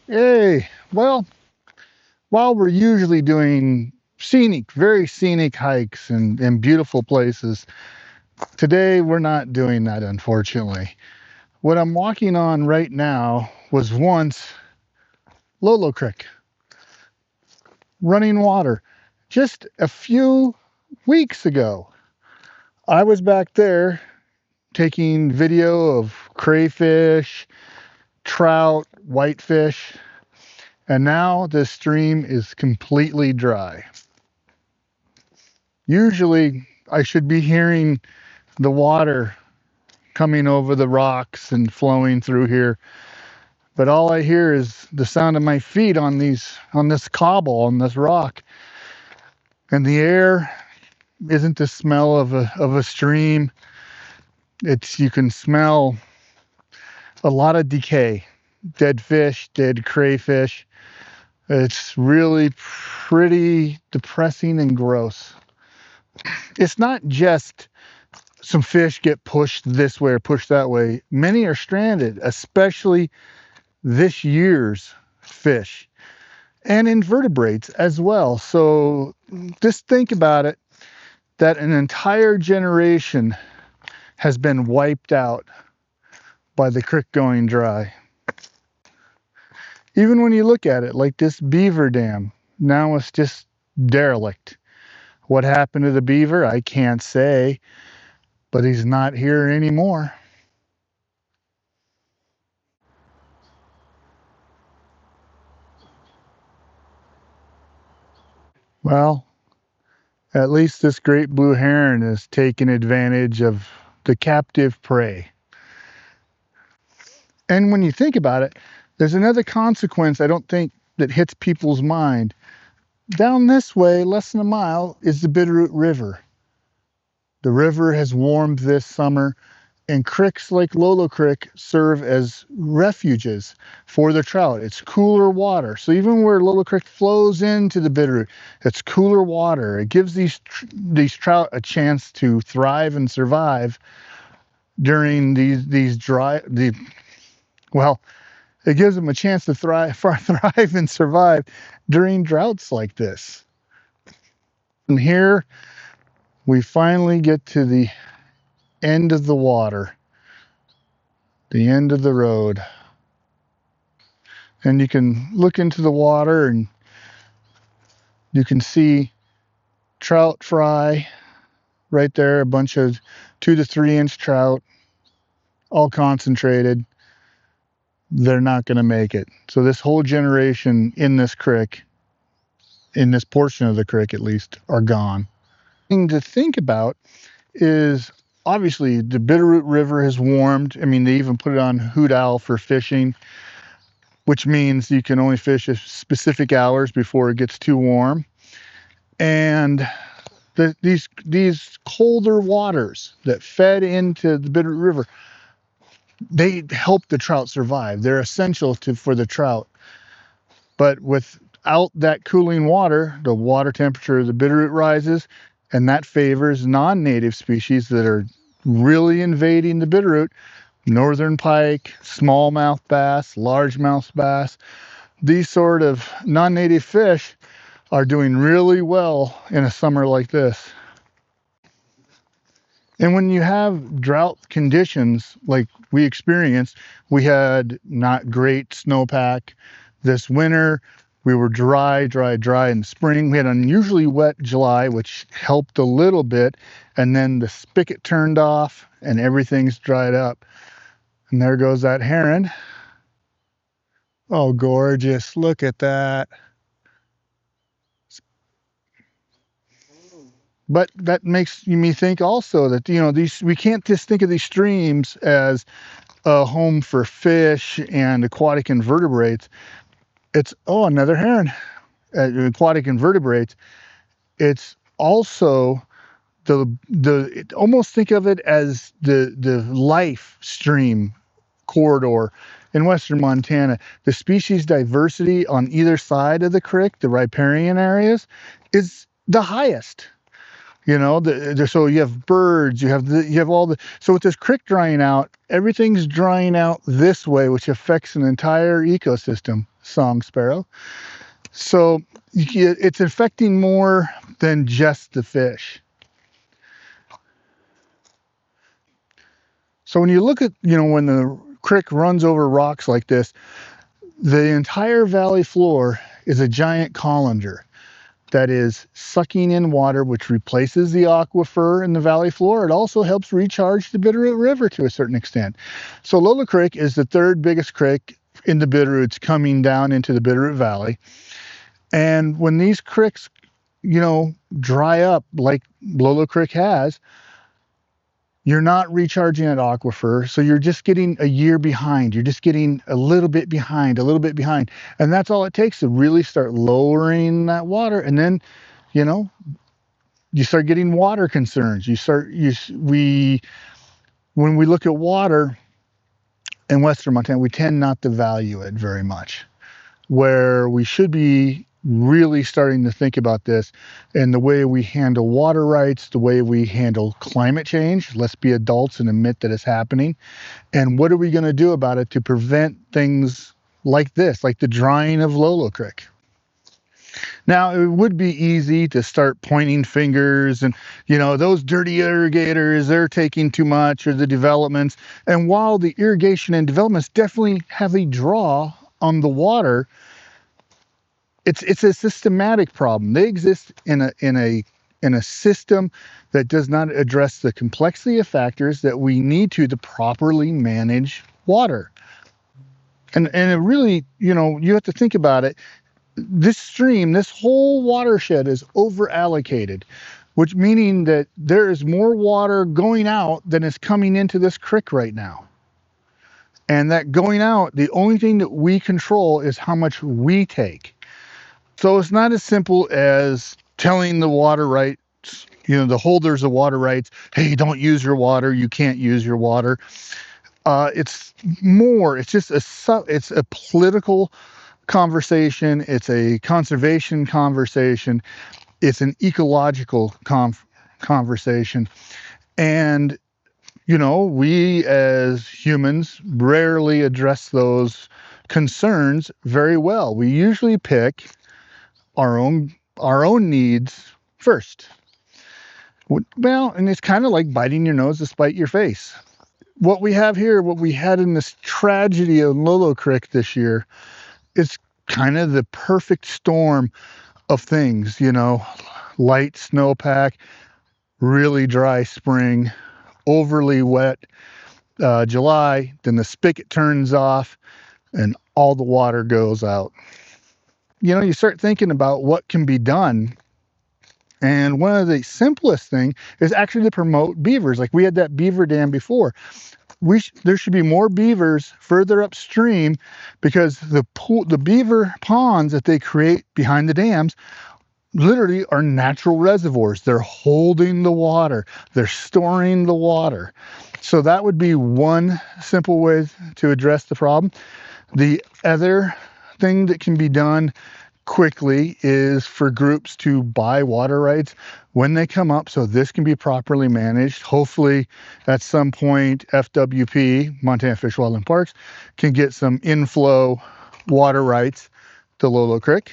Hey, well, while we're usually doing scenic, very scenic hikes and beautiful places, today we're not doing that, unfortunately. What I'm walking on right now was once Lolo Creek, running water. Just a few weeks ago, I was back there taking video of crayfish, trout, whitefish, and now this stream is completely dry. Usually I should be hearing the water coming over the rocks and flowing through here, but all I hear is the sound of my feet on this cobble, on this rock. And the air isn't the smell of a stream. You can smell a lot of decay, dead fish, dead crayfish. It's really pretty depressing and gross. It's not just some fish get pushed this way or pushed that way. Many are stranded, especially this year's fish and invertebrates as well. So just think about it, that an entire generation has been wiped out by the creek going dry. Even when you look at it, like this beaver dam, now it's just derelict. What happened to the beaver? I can't say, but he's not here anymore. Well, at least this great blue heron is taking advantage of the captive prey. And when you think about it, there's another consequence I don't think that hits people's mind. Down this way, less than a mile, is the Bitterroot River. The river has warmed this summer, and creeks like Lolo Creek serve as refuges for the trout. It's cooler water. So even where Lolo Creek flows into the Bitterroot, it's cooler water. It gives these trout a chance to thrive and survive during these dry, well, it gives them a chance to thrive and survive during droughts like this. And here we finally get to the end of the water, the end of the road. And you can look into the water and you can see trout fry right there, a bunch of 2 to 3 inch trout, all concentrated. They're not going to make it. So this whole generation in this creek, in this portion of the creek at least, are gone. Thing to think about is obviously the Bitterroot River has warmed. I mean, they even put it on hoot owl for fishing, which means you can only fish at specific hours before it gets too warm. And these colder waters that fed into the Bitterroot River, they help the trout survive. They're essential for the trout. But without that cooling water, the water temperature of the Bitterroot rises, and that favors non-native species that are really invading the Bitterroot. Northern pike, smallmouth bass, largemouth bass. These sort of non-native fish are doing really well in a summer like this. And when you have drought conditions like we experienced, we had not great snowpack this winter. We were dry in the spring. We had unusually wet July, which helped a little bit. And then the spigot turned off and everything's dried up. And there goes that heron. Oh, gorgeous. Look at that. But that makes me think also that, we can't just think of these streams as a home for fish and aquatic invertebrates. It's, oh, another heron, aquatic invertebrates. It's also almost think of it as the life stream corridor in western Montana. The species diversity on either side of the creek, the riparian areas, is the highest. So you have birds, you have all the, so with this creek drying out, everything's drying out this way, which affects an entire ecosystem. song sparrow. So it's affecting more than just the fish. So when you look at, when the creek runs over rocks like this, the entire valley floor is a giant colander that is sucking in water, which replaces the aquifer in the valley floor. It also helps recharge the Bitterroot River to a certain extent. So Lolo Creek is the third biggest creek in the Bitterroots coming down into the Bitterroot Valley. And when these creeks, dry up like Lolo Creek has, you're not recharging that aquifer, so you're just getting a year behind. You're just getting a little bit behind, a little bit behind. And that's all it takes to really start lowering that water. And then, you start getting water concerns. When we look at water in Western Montana, we tend not to value it very much, where we should be really starting to think about this and the way we handle water rights, the way we handle climate change. Let's be adults and admit that it's happening. And what are we going to do about it to prevent things like this, like the drying of Lolo Creek? Now, it would be easy to start pointing fingers and, those dirty irrigators, they're taking too much, or the developments. And while the irrigation and developments definitely have a draw on the water, it's a systematic problem. They exist in a system that does not address the complexity of factors that we need to properly manage water. And it really, you have to think about it. This stream, this whole watershed is over allocated, which meaning that there is more water going out than is coming into this creek right now. And that going out, the only thing that we control is how much we take. So it's not as simple as telling the water rights, the holders of water rights, hey, don't use your water, you can't use your water. It's just it's a political conversation, it's a conservation conversation, it's an ecological conversation. And, we as humans rarely address those concerns very well. We usually pick our own needs first. Well, and it's kind of like biting your nose to spite your face. What we have here, what we had in this tragedy of Lolo Creek this year, is kind of the perfect storm of things, light snowpack, really dry spring, overly wet July, then the spigot turns off and all the water goes out. You start thinking about what can be done. And one of the simplest things is actually to promote beavers. Like we had that beaver dam before. There should be more beavers further upstream, because the beaver ponds that they create behind the dams literally are natural reservoirs. They're holding the water. They're storing the water. So that would be one simple way to address the problem. The other thing that can be done quickly is for groups to buy water rights when they come up, so this can be properly managed. Hopefully at some point FWP, Montana Fish, Wildlife, Parks, can get some inflow water rights to Lolo Creek.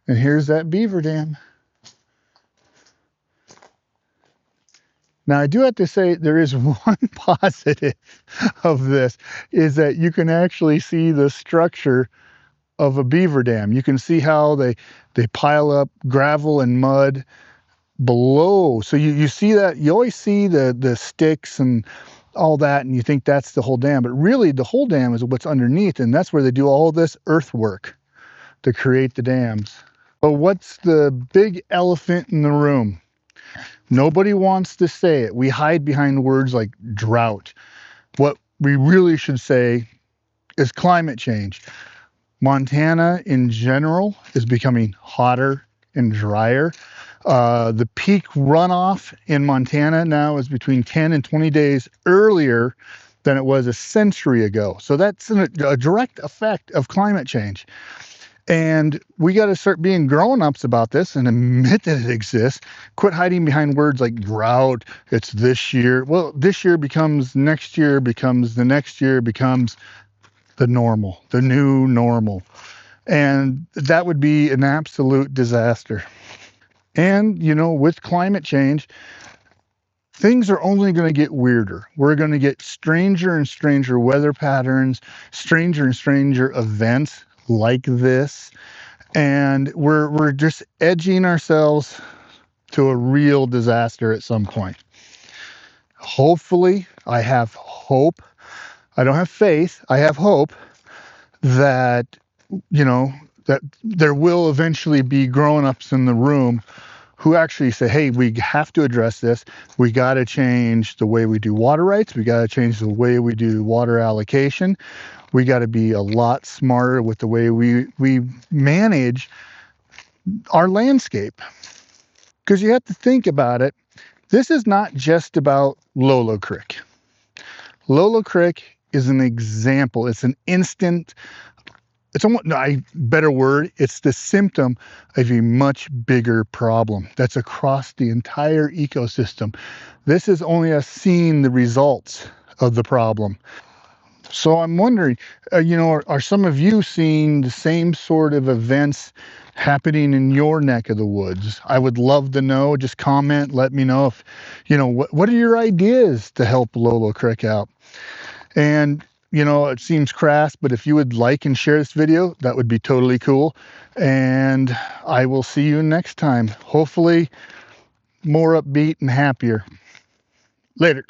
And here's that beaver dam. Now, I do have to say there is one positive of this, is that you can actually see the structure of a beaver dam. You can see how they pile up gravel and mud below. So you see that, you always see the sticks and all that, and you think that's the whole dam. But really, the whole dam is what's underneath, and that's where they do all this earthwork to create the dams. But what's the big elephant in the room? Nobody wants to say it. We hide behind words like drought. What we really should say is climate change. Montana in general is becoming hotter and drier. The peak runoff in Montana now is between 10 and 20 days earlier than it was a century ago. So that's a direct effect of climate change. And we got to start being grown-ups about this and admit that it exists. Quit hiding behind words like drought. It's this year. Well, this year becomes next year, becomes the next year, becomes... the normal, the new normal. And that would be an absolute disaster. And, you know, with climate change, things are only going to get weirder. We're going to get stranger and stranger weather patterns, stranger and stranger events like this. And we're just edging ourselves to a real disaster at some point. Hopefully, I have hope. I don't have faith. I have hope that, you know, that there will eventually be grown-ups in the room who actually say, hey, we have to address this. We got to change the way we do water rights. We got to change the way we do water allocation. We got to be a lot smarter with the way we manage our landscape. Because you have to think about it. This is not just about Lolo Creek. Lolo Creek is an example. It's an instant, it's almost, better word, it's the symptom of a much bigger problem that's across the entire ecosystem. This is only us seeing the results of the problem. So I'm wondering, you know, are some of you seeing the same sort of events happening in your neck of the woods? I would love to know. Just comment, let me know if, you know, what are your ideas to help Lolo Creek out? And, you know, it seems crass, but if you would like and share this video, that would be totally cool. And I will see you next time. Hopefully more upbeat and happier. Later.